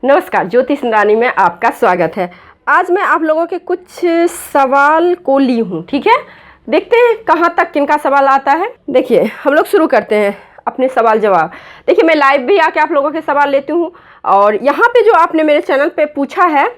नमस्कार, ज्योति सुंदरानी में आपका स्वागत है। आज मैं आप लोगों के कुछ सवाल को ली हूँ, ठीक है। देखते हैं कहाँ तक किनका सवाल आता है। देखिए, हम लोग शुरू करते हैं अपने सवाल जवाब। देखिए, मैं लाइव भी आके आप लोगों के सवाल लेती हूँ और यहाँ पे जो आपने मेरे चैनल पे पूछा है,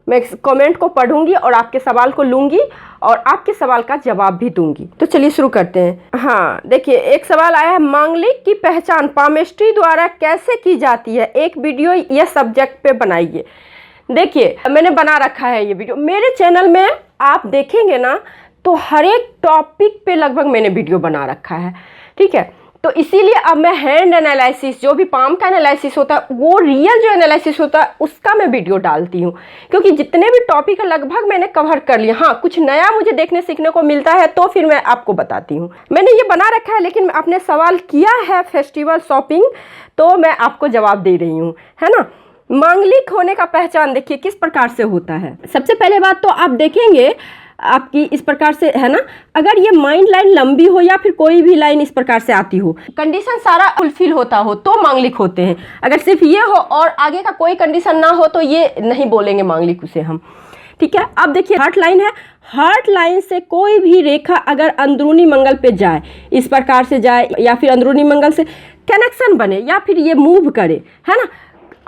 मैं कमेंट को पढ़ूंगी और आपके सवाल को लूँगी और आपके सवाल का जवाब भी दूंगी। तो चलिए शुरू करते हैं। हाँ, देखिए, एक सवाल आया है, मांगलिक की पहचान पामिस्ट्री द्वारा कैसे की जाती है? एक वीडियो यह सब्जेक्ट पे बनाइए। देखिए, मैंने बना रखा है ये वीडियो मेरे चैनल में। आप देखेंगे ना तो हर एक टॉपिक पे लगभग मैंने वीडियो बना रखा है, ठीक है। तो इसीलिए अब मैं हैंड एनालिसिस, जो भी पाम का एनालिसिस होता है, वो रियल जो एनालिसिस होता है उसका मैं वीडियो डालती हूँ, क्योंकि जितने भी टॉपिक है लगभग मैंने कवर कर लिया। हाँ, कुछ नया मुझे देखने सीखने को मिलता है तो फिर मैं आपको बताती हूँ। मैंने ये बना रखा है, लेकिन आपने सवाल किया है फेस्टिवल शॉपिंग, तो मैं आपको जवाब दे रही हूँ, है ना। मांगलिक होने का पहचान देखिए किस प्रकार से होता है। सबसे पहले बात तो आप देखेंगे आपकी इस प्रकार से है ना, अगर ये माइंड लाइन लंबी हो या फिर कोई भी लाइन इस प्रकार से आती हो, कंडीशन सारा फुलफिल होता हो तो मांगलिक होते हैं। अगर सिर्फ ये हो और आगे का कोई कंडीशन ना हो तो ये नहीं बोलेंगे मांगलिक उसे हम, ठीक है। अब देखिए, हार्ट लाइन है। हार्ट लाइन से कोई भी रेखा अगर अंदरूनी मंगल पे जाए, इस प्रकार से जाए या फिर अंदरूनी मंगल से कनेक्शन बने या फिर ये मूव करे, है ना।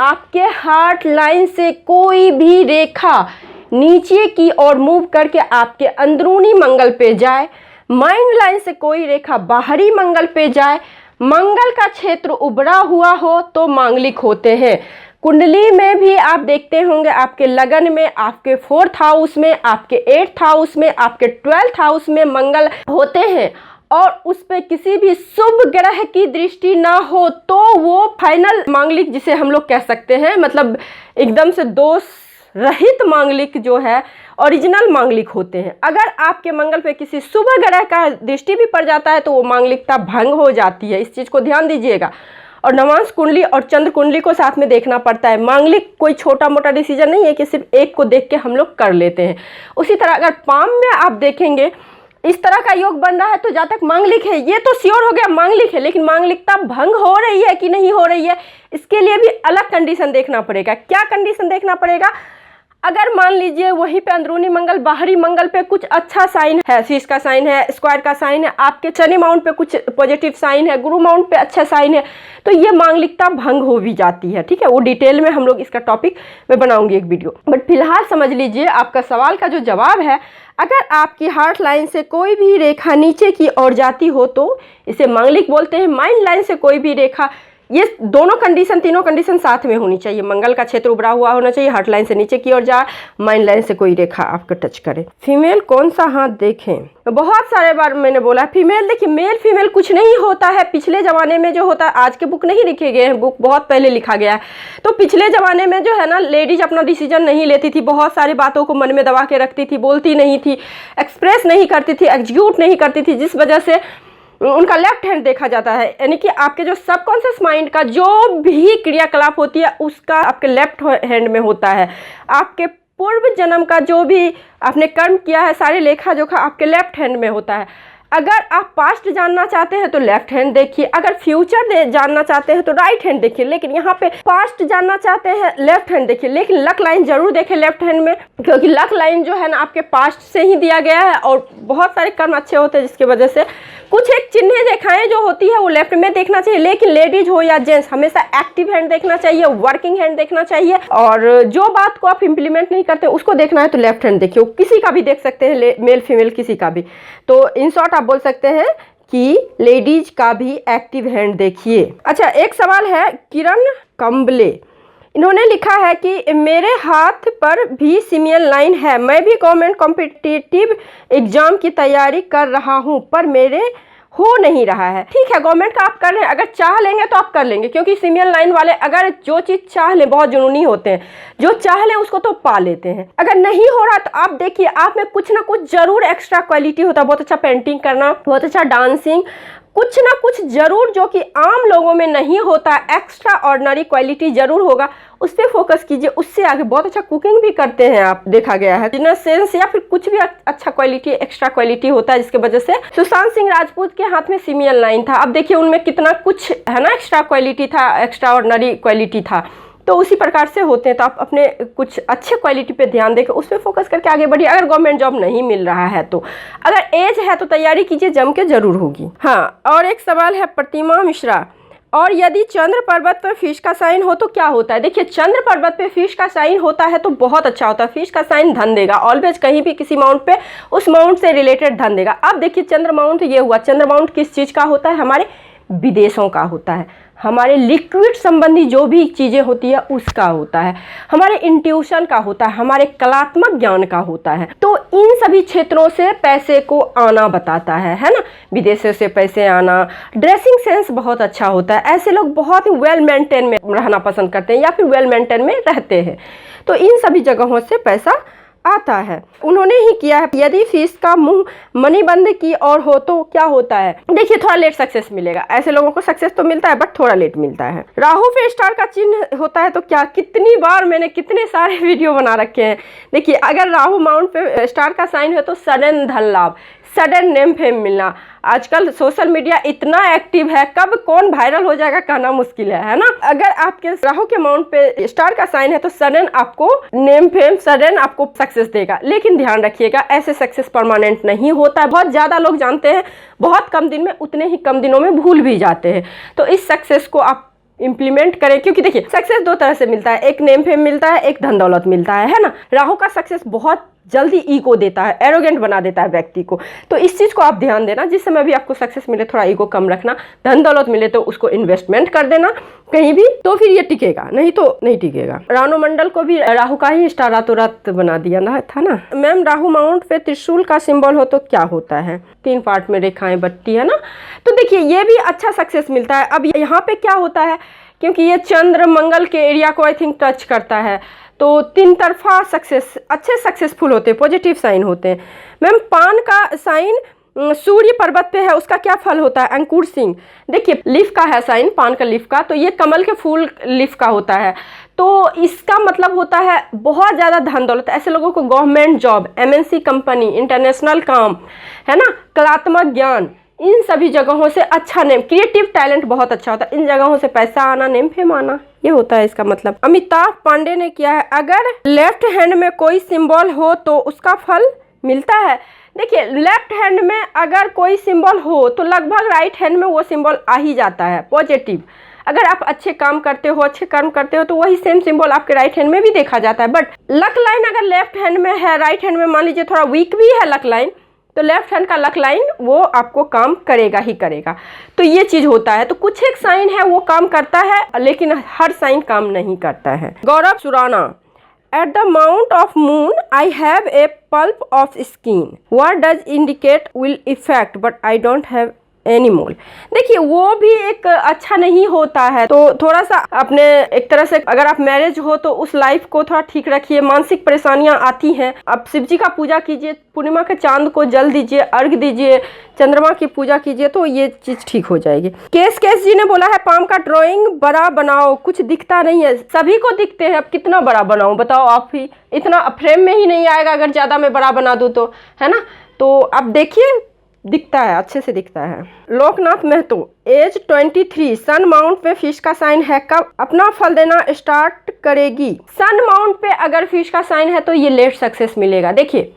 आपके हार्ट लाइन से कोई भी रेखा नीचे की ओर मूव करके आपके अंदरूनी मंगल पे जाए, माइंड लाइन से कोई रेखा बाहरी मंगल पे जाए, मंगल का क्षेत्र उभरा हुआ हो तो मांगलिक होते हैं। कुंडली में भी आप देखते होंगे, आपके लगन में, आपके 4th हाउस में, आपके 8th हाउस में, आपके 12th हाउस में मंगल होते हैं और उस पे किसी भी शुभ ग्रह की दृष्टि ना हो तो वो फाइनल मांगलिक जिसे हम लोग कह सकते हैं, मतलब एकदम से दोष रहित मांगलिक जो है, ओरिजिनल मांगलिक होते हैं। अगर आपके मंगल पे किसी शुभ ग्रह का दृष्टि भी पड़ जाता है तो वो मांगलिकता भंग हो जाती है। इस चीज़ को ध्यान दीजिएगा। और नवांश कुंडली और चंद्र कुंडली को साथ में देखना पड़ता है। मांगलिक कोई छोटा मोटा डिसीजन नहीं है कि सिर्फ एक को देख के हम लोग कर लेते हैं। उसी तरह अगर पाम में आप देखेंगे इस तरह का योग बन रहा है तो जहाँ तक मांगलिक है ये तो श्योर हो गया मांगलिक है, लेकिन मांगलिकता भंग हो रही है कि नहीं हो रही है, इसके लिए भी अलग कंडीशन देखना पड़ेगा। क्या कंडीशन देखना पड़ेगा? अगर मान लीजिए वहीं पे अंदरूनी मंगल बाहरी मंगल पे कुछ अच्छा साइन है, शीश का साइन है, स्क्वायर का साइन है, आपके शनि माउंट पे कुछ पॉजिटिव साइन है, गुरु माउंट पे अच्छा साइन है, तो ये मांगलिकता भंग हो भी जाती है, ठीक है। वो डिटेल में हम लोग इसका टॉपिक मैं बनाऊंगी एक वीडियो, बट फिलहाल समझ लीजिए आपका सवाल का जो जवाब है, अगर आपकी हार्ट लाइन से कोई भी रेखा नीचे की ओर जाती हो तो इसे मांगलिक बोलते हैं। माइंड लाइन से कोई भी रेखा, ये दोनों कंडीशन, तीनों कंडीशन साथ में होनी चाहिए। मंगल का क्षेत्र उभरा हुआ होना चाहिए, हार्ट लाइन से नीचे की ओर जाए, माइंड लाइन से कोई रेखा आपको टच करे। फीमेल कौन सा हाथ देखें? तो बहुत सारे बार मैंने बोला फीमेल। देखिए, मेल फीमेल कुछ नहीं होता है। पिछले ज़माने में जो होता है, आज के बुक नहीं लिखे गए हैं, बुक बहुत पहले लिखा गया है, तो पिछले ज़माने में जो है ना, लेडीज अपना डिसीजन नहीं लेती थी, बहुत सारी बातों को मन में दबा के रखती थी, बोलती नहीं थी, एक्सप्रेस नहीं करती थी, एग्जीक्यूट नहीं करती थी, जिस वजह से उनका लेफ्ट हैंड देखा जाता है। यानी कि आपके जो सबकॉन्शियस माइंड का जो भी क्रियाकलाप होती है उसका आपके लेफ्ट हैंड में होता है। आपके पूर्व जन्म का जो भी आपने कर्म किया है, सारे लेखा जोखा आपके लेफ्ट हैंड में होता है। अगर आप पास्ट जानना चाहते हैं तो लेफ्ट हैंड देखिए, अगर फ्यूचर जानना चाहते हैं तो राइट हैंड देखिए, लेकिन यहाँ पे पास्ट जानना चाहते हैं लेफ्ट हैंड देखिए, लेकिन लक लाइन जरूर देखें लेफ्ट हैंड में, क्योंकि लक लाइन जो है ना आपके पास्ट से ही दिया गया है और बहुत सारे कर्म अच्छे होते हैं, जिसकी वजह से कुछ एक चिन्ह रेखाएं जो होती है वो लेफ्ट में देखना चाहिए। लेकिन लेडीज हो या जेंट्स, हमेशा एक्टिव हैंड देखना चाहिए, वर्किंग हैंड देखना चाहिए, और जो बात को आप इम्प्लीमेंट नहीं करते उसको देखना है तो लेफ्ट हैंड देखिए। किसी का भी देख सकते हैं, मेल फीमेल किसी का भी। तो इन शॉर्ट आप बोल सकते हैं कि लेडीज का भी एक्टिव हैंड देखिए। अच्छा, एक सवाल है किरण कंबले, इन्होंने लिखा है कि मेरे हाथ पर भी सिमियन लाइन है, मैं भी गवर्नमेंट कॉम्पिटिटिव एग्जाम की तैयारी कर रहा हूं पर मेरे हो नहीं रहा है। ठीक है, गवर्नमेंट का आप कर रहे हैं, अगर चाह लेंगे तो आप कर लेंगे, क्योंकि सिमियन लाइन वाले अगर जो चीज़ चाह लें, बहुत जुनूनी होते हैं, जो चाह लें उसको तो पा लेते हैं। अगर नहीं हो रहा तो आप देखिए, आप में कुछ ना कुछ जरूर एक्स्ट्रा क्वालिटी होता है। बहुत अच्छा पेंटिंग करना, बहुत अच्छा डांसिंग, कुछ ना कुछ जरूर जो कि आम लोगों में नहीं होता, एक्स्ट्रा ऑर्डिनरी क्वालिटी जरूर होगा, उस पर फोकस कीजिए। उससे आगे बहुत अच्छा कुकिंग भी करते हैं आप, देखा गया है, बिजनेस सेंस या फिर कुछ भी अच्छा क्वालिटी, एक्स्ट्रा क्वालिटी होता है, जिसकी वजह से सुशांत सिंह राजपूत के हाथ में सिमियन लाइन था। अब देखिए उनमें कितना कुछ है ना, एक्स्ट्रा क्वालिटी था, एक्स्ट्रा ऑर्डिनरी क्वालिटी था। तो उसी प्रकार से होते हैं। तो आप अपने कुछ अच्छे क्वालिटी पे ध्यान देकर उस पर फोकस करके आगे बढ़िए। अगर गवर्नमेंट जॉब नहीं मिल रहा है तो अगर एज है तो तैयारी कीजिए, जम के जरूर होगी। हाँ, और एक सवाल है प्रतिमा मिश्रा, और यदि चंद्र पर्वत पर फिश का साइन हो तो क्या होता है? देखिए, चंद्र पर्वत पे फिश का साइन होता है तो बहुत अच्छा होता है। फिश का साइन धन देगा, ऑलवेज कहीं भी किसी माउंट पे उस माउंट से रिलेटेड धन देगा। अब देखिए, चंद्र माउंट ये हुआ, चंद्र माउंट किस चीज़ का होता है? हमारे विदेशों का होता है, हमारे लिक्विड संबंधी जो भी चीज़ें होती है उसका होता है, हमारे इंट्यूशन का होता है, हमारे कलात्मक ज्ञान का होता है। तो इन सभी क्षेत्रों से पैसे को आना बताता है ना, विदेशों से पैसे आना। ड्रेसिंग सेंस बहुत अच्छा होता है, ऐसे लोग बहुत ही वेल मेंटेन में रहना पसंद करते हैं या फिर वेल मेंटेन में रहते हैं। तो इन सभी जगहों से पैसा आता है। उन्होंने ही किया है, यदि फीस का मुंह मणिबंध की ओर हो तो क्या होता है? देखिए, थोड़ा लेट सक्सेस मिलेगा। ऐसे लोगों को सक्सेस तो मिलता है बट थोड़ा लेट मिलता है। राहु पे स्टार का चिन्ह होता है तो क्या? कितनी बार मैंने कितने सारे वीडियो बना रखे हैं। देखिए, अगर राहु माउंट पे स्टार का साइन है तो सडन धन लाभ, सडन नेम फेम मिलना। आजकल सोशल मीडिया इतना एक्टिव है, कब कौन वायरल हो जाएगा कहना मुश्किल है ना। अगर आपके राहु के माउंट पे स्टार का साइन है तो सडन आपको नेम फेम, सडन आपको सक्सेस देगा। लेकिन ध्यान रखिएगा, ऐसे सक्सेस परमानेंट नहीं होता है। बहुत ज़्यादा लोग जानते हैं, बहुत कम दिन में, उतने ही कम दिनों में भूल भी जाते हैं। तो इस सक्सेस को आप इम्प्लीमेंट करें, क्योंकि देखिए, सक्सेस दो तरह से मिलता है, एक नेम फेम मिलता है, एक धन दौलत मिलता है ना। राहु का सक्सेस बहुत जल्दी ईगो देता है, एरोगेंट बना देता है व्यक्ति को। तो इस चीज़ को आप ध्यान देना, जिस समय भी आपको सक्सेस मिले थोड़ा ईगो कम रखना। धन दौलत मिले तो उसको इन्वेस्टमेंट कर देना कहीं भी, तो फिर ये टिकेगा, नहीं तो नहीं टिकेगा। रानू मंडल को भी राहु का ही स्टार रातों रात बना दिया ना था ना। मैम, राहु माउंट पे त्रिशूल का सिंबल हो तो क्या होता है? 3 पार्ट में रेखाएं बटती है ना। तो देखिए, ये भी अच्छा सक्सेस मिलता है। अब यहाँ पे क्या होता है, क्योंकि ये चंद्र मंगल के एरिया को आई थिंक टच करता है, तो 3 तरफा सक्सेस, अच्छे सक्सेसफुल होते हैं, पॉजिटिव साइन होते हैं। मैम, पान का साइन सूर्य पर्वत पे है, उसका क्या फल होता है? अंकुर सिंह। देखिए, लीफ का है साइन, पान का लीफ का, तो ये कमल के फूल लीफ का होता है। तो इसका मतलब होता है बहुत ज़्यादा धन दौलत। ऐसे लोगों को government job, MNC company, international काम, है ना, कलात्मक ज्ञान, इन सभी जगहों से अच्छा नेम, क्रिएटिव टैलेंट बहुत अच्छा होता है। इन जगहों से पैसा आना, नेम फेम आना, ये होता है इसका मतलब। अमिताभ पांडे ने किया है, अगर लेफ्ट हैंड में कोई सिंबल हो तो उसका फल मिलता है। देखिए, लेफ्ट हैंड में अगर कोई सिंबल हो तो लगभग राइट हैंड में वो सिंबल आ ही जाता है, पॉजिटिव। अगर आप अच्छे काम करते हो, अच्छे कर्म करते हो, तो वही सेम सिंबल आपके राइट हैंड में भी देखा जाता है। बट लक लाइन अगर लेफ्ट हैंड में है, राइट हैंड में मान लीजिए थोड़ा वीक भी है लक लाइन, तो लेफ्ट हैंड का लक लाइन वो आपको काम करेगा ही करेगा। तो ये चीज़ होता है। तो कुछ एक साइन है वो काम करता है, लेकिन हर साइन काम नहीं करता है। Gaurav Surana, at the mount of moon I have a pulp of skin, what does indicate will effect but I don't have any mole. देखिए, वो भी एक अच्छा नहीं होता है। तो थोड़ा सा अपने, एक तरह से अगर आप मैरिज हो तो उस लाइफ को थोड़ा ठीक रखिए। मानसिक परेशानियां आती हैं, आप शिव जी का पूजा कीजिए, पूर्णिमा के चांद को जल दीजिए, अर्घ दीजिए, चंद्रमा की पूजा कीजिए, तो ये चीज ठीक हो जाएगी। केस जी ने बोला है, पाम का ड्राइंग बड़ा बनाओ, कुछ दिखता नहीं है। सभी को दिखते हैं, अब कितना बड़ा बनाऊं बताओ आप ही, इतना फ्रेम में ही नहीं आएगा अगर ज्यादा मैं बड़ा बना दूं तो, है ना। तो आप देखिए, दिखता है, अच्छे से दिखता है। लोकनाथ महतो, एज 23, सन माउंट पे फिश का साइन है, कब अपना फल देना स्टार्ट करेगी? सन माउंट पे अगर फिश का साइन है तो ये लेट सक्सेस मिलेगा। देखिए,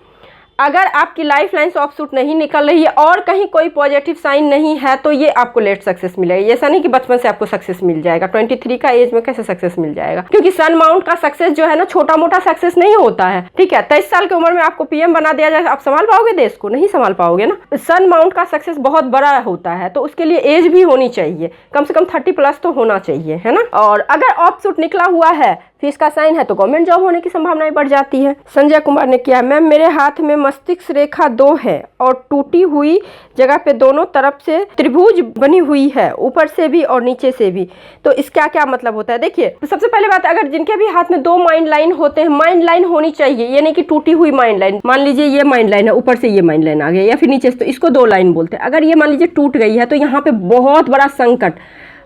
अगर आपकी लाइफ लाइन से ऑफ सूट नहीं निकल रही है और कहीं कोई पॉजिटिव साइन नहीं है तो ये आपको लेट सक्सेस मिलेगा। ऐसा नहीं कि बचपन से आपको सक्सेस मिल जाएगा। 23 का एज में कैसे सक्सेस मिल जाएगा? क्योंकि सन माउंट का सक्सेस जो है ना, छोटा मोटा सक्सेस नहीं होता है। ठीक है, 23 साल की उम्र में आपको PM बना दिया जाए, आप संभाल पाओगे देश को? नहीं संभाल पाओगे ना। सन माउंट का सक्सेस बहुत बड़ा होता है, तो उसके लिए एज भी होनी चाहिए, कम से कम 30+ तो होना चाहिए, है ना। और अगर ऑफ सूट निकला हुआ है, फिश का साइन है, तो गवर्नमेंट जॉब होने की संभावनाएं बढ़ जाती है। संजय कुमार ने किया, मैम मेरे हाथ में मस्तिष्क रेखा 2 है और टूटी हुई जगह पे दोनों तरफ से त्रिभुज बनी हुई है, ऊपर से भी और नीचे से भी, तो इसका क्या मतलब होता है? देखिए, तो सबसे पहले बात, अगर जिनके भी हाथ में 2 माइंड लाइन होते हैं, माइंड लाइन होनी चाहिए, ये नहीं कि टूटी हुई माइंड लाइन। मान लीजिए ये माइंड लाइन है, ऊपर से ये माइंड लाइन आ गया या फिर नीचे से, तो इसको 2 लाइन बोलते हैं। अगर ये मान लीजिए टूट गई है तो यहाँ पे बहुत बड़ा संकट,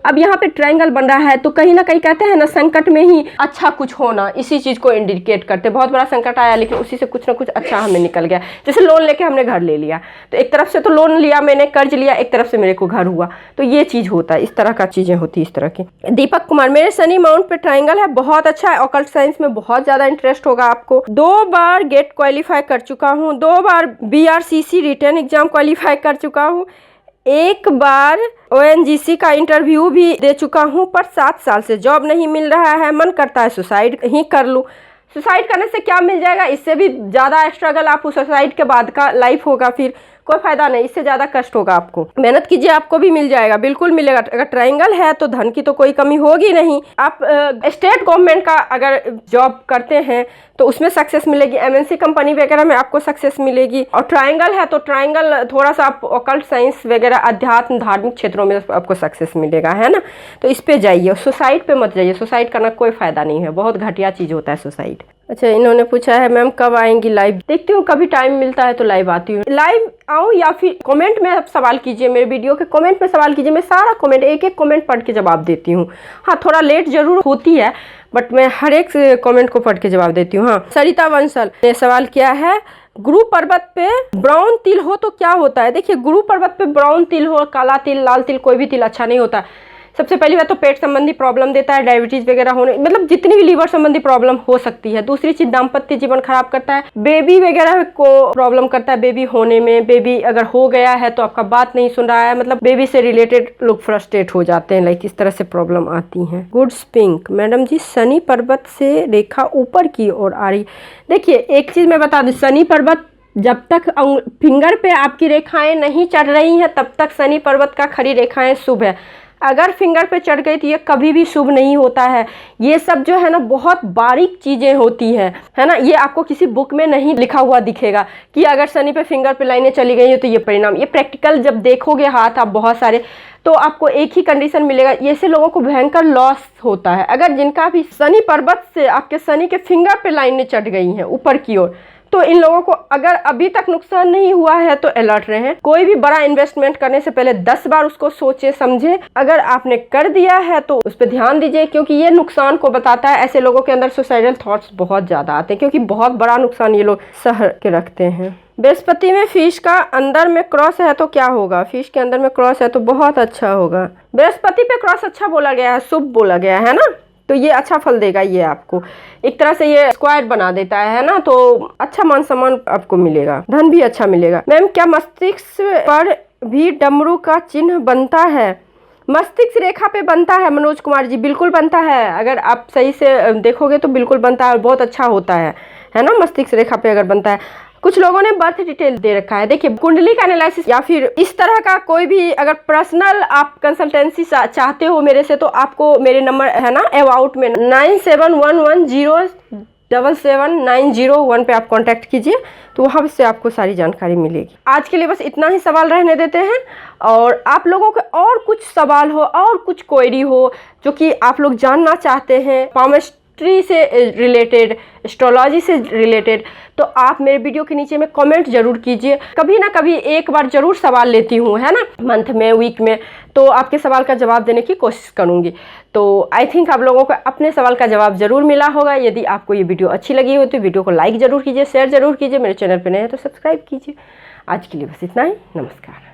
अब यहाँ पे ट्रायंगल बन रहा है तो कहीं ना कहीं कहते हैं ना, संकट में ही अच्छा कुछ होना, इसी चीज को इंडिकेट करते। बहुत बड़ा संकट आया लेकिन उसी से कुछ ना कुछ अच्छा हमें निकल गया। जैसे लोन लेके हमने घर ले लिया, तो एक तरफ से तो लोन लिया मैंने, कर्ज लिया, एक तरफ से मेरे को घर हुआ, तो ये चीज होता है, इस तरह का चीजें होती है, इस तरह की। दीपक कुमार, मेरे शनि माउंट पे ट्रायंगल है, बहुत अच्छा है, ऑकल्ट साइंस में बहुत ज्यादा इंटरेस्ट होगा आपको। 2 बार गेट क्वालिफाई कर चुका हूँ, 2 बार BRCC रिटर्न एग्जाम क्वालिफाई कर चुका हूँ, 1 बार ONGC का इंटरव्यू भी दे चुका हूँ, पर 7 साल से जॉब नहीं मिल रहा है। मन करता है सुसाइड ही कर लूँ। सुसाइड करने से क्या मिल जाएगा, इससे भी ज़्यादा स्ट्रगल आप सुसाइड के बाद का लाइफ होगा, फिर कोई फायदा नहीं, इससे ज़्यादा कष्ट होगा आपको। मेहनत कीजिए, आपको भी मिल जाएगा, बिल्कुल मिलेगा। अगर ट्रायंगल है तो धन की तो कोई कमी होगी नहीं। आप स्टेट गवर्नमेंट का अगर जॉब करते हैं तो उसमें सक्सेस मिलेगी, MNC कंपनी वगैरह में आपको सक्सेस मिलेगी। और ट्रायंगल है तो ट्रायंगल थोड़ा सा आप ऑकल्ट साइंस वगैरह, अध्यात्म, धार्मिक क्षेत्रों में आपको सक्सेस मिलेगा, है ना। तो इस पे जाइए, सुसाइड पे मत जाइए, सुसाइड करना कोई फायदा नहीं है, बहुत घटिया चीज़ होता है सुसाइड। अच्छा, इन्होंने पूछा है मैम कब आएंगी लाइव। देखती हूँ, कभी टाइम मिलता है तो लाइव आती हूँ। लाइव आऊँ या फिर कमेंट में आप सवाल कीजिए, मेरे वीडियो के कमेंट में सवाल कीजिए, मैं सारा कमेंट, एक एक कमेंट पढ़ के जवाब देती हूँ। हाँ, थोड़ा लेट जरूर होती है, बट मैं हर एक कमेंट को पढ़ के जवाब देती हूँ। हाँ, सरिता बंसल ने सवाल किया है, गुरु पर्वत पे ब्राउन तिल हो तो क्या होता है। देखिए, गुरु पर्वत पे ब्राउन तिल हो, काला तिल, लाल तिल, कोई भी तिल अच्छा नहीं होता। सबसे पहली बात तो पेट संबंधी प्रॉब्लम देता है, डायबिटीज वगैरह होने, मतलब जितनी भी लीवर संबंधी प्रॉब्लम हो सकती है। दूसरी चीज, दाम्पत्य जीवन खराब करता है, बेबी वगैरह को प्रॉब्लम करता है, बेबी होने में। बेबी अगर हो गया है तो आपका बात नहीं सुन रहा है, मतलब बेबी से रिलेटेड लोग फ्रस्ट्रेट हो जाते हैं, लाइक इस तरह से प्रॉब्लम आती है। गुड्स पिंक, मैडम जी शनि पर्वत से रेखा ऊपर की ओर आ रही। देखिए, एक चीज मैं बता दूं, शनि पर्वत जब तक फिंगर पे आपकी रेखाएं नहीं चढ़ रही हैं तब तक शनि पर्वत का खड़ी रेखाएं शुभ है। अगर फिंगर पे चढ़ गई तो ये कभी भी शुभ नहीं होता है। ये सब जो है ना, बहुत बारीक चीज़ें होती हैं, है ना। ये आपको किसी बुक में नहीं लिखा हुआ दिखेगा कि अगर शनि पे फिंगर पे लाइनें चली गई हो तो ये परिणाम। ये प्रैक्टिकल जब देखोगे हाथ आप बहुत सारे, तो आपको एक ही कंडीशन मिलेगा। ऐसे लोगों को भयंकर लॉस होता है। अगर जिनका भी शनि पर्वत से आपके शनि के फिंगर पे लाइनें चढ़ गई हैं ऊपर की ओर, तो इन लोगों को अगर अभी तक नुकसान नहीं हुआ है तो अलर्ट रहें। कोई भी बड़ा इन्वेस्टमेंट करने से पहले 10 बार उसको सोचे समझे। अगर आपने कर दिया है तो उस पर ध्यान दीजिए, क्योंकि ये नुकसान को बताता है। ऐसे लोगों के अंदर सुसाइडल थॉट्स बहुत ज्यादा आते हैं, क्योंकि बहुत बड़ा नुकसान ये लोग सह के रखते हैं। बृहस्पति में फिश का अंदर में क्रॉस है तो क्या होगा। फिश के अंदर में क्रॉस है तो बहुत अच्छा होगा। बृहस्पति पे क्रॉस अच्छा बोला गया है, शुभ बोला गया है ना, तो ये अच्छा फल देगा। ये आपको एक तरह से ये स्क्वायर बना देता है ना, तो अच्छा मान सम्मान आपको मिलेगा, धन भी अच्छा मिलेगा। मैम, क्या मस्तिष्क पर भी डमरू का चिन्ह बनता है। मस्तिष्क रेखा पे बनता है मनोज कुमार जी, बिल्कुल बनता है। अगर आप सही से देखोगे तो बिल्कुल बनता है और बहुत अच्छा होता है ना। मस्तिष्क रेखा पे अगर बनता है। कुछ लोगों ने बर्थ डिटेल दे रखा है। देखिए, कुंडली का एनालिसिस या फिर इस तरह का कोई भी अगर पर्सनल आप कंसल्टेंसी चाहते हो मेरे से, तो आपको मेरे नंबर है ना अबाउट में 9711077901 पे आप कांटेक्ट कीजिए, तो वहाँ से आपको सारी जानकारी मिलेगी। आज के लिए बस इतना ही सवाल रहने देते हैं, और आप लोगों के और कुछ सवाल हो और कुछ क्वेरी हो जो कि आप लोग जानना चाहते हैं, पामस्ट्री से रिलेटेड, एस्ट्रोलॉजी से रिलेटेड, तो आप मेरे वीडियो के नीचे में कमेंट जरूर कीजिए। कभी ना कभी एक बार जरूर सवाल लेती हूँ, है ना, मंथ में, वीक में, तो आपके सवाल का जवाब देने की कोशिश करूँगी। तो आई थिंक आप लोगों को अपने सवाल का जवाब जरूर मिला होगा। यदि आपको ये वीडियो अच्छी लगी हो तो वीडियो को लाइक जरूर कीजिए, शेयर जरूर कीजिए, मेरे चैनल पर नए हैं तो सब्सक्राइब कीजिए। आज के लिए बस इतना ही, नमस्कार।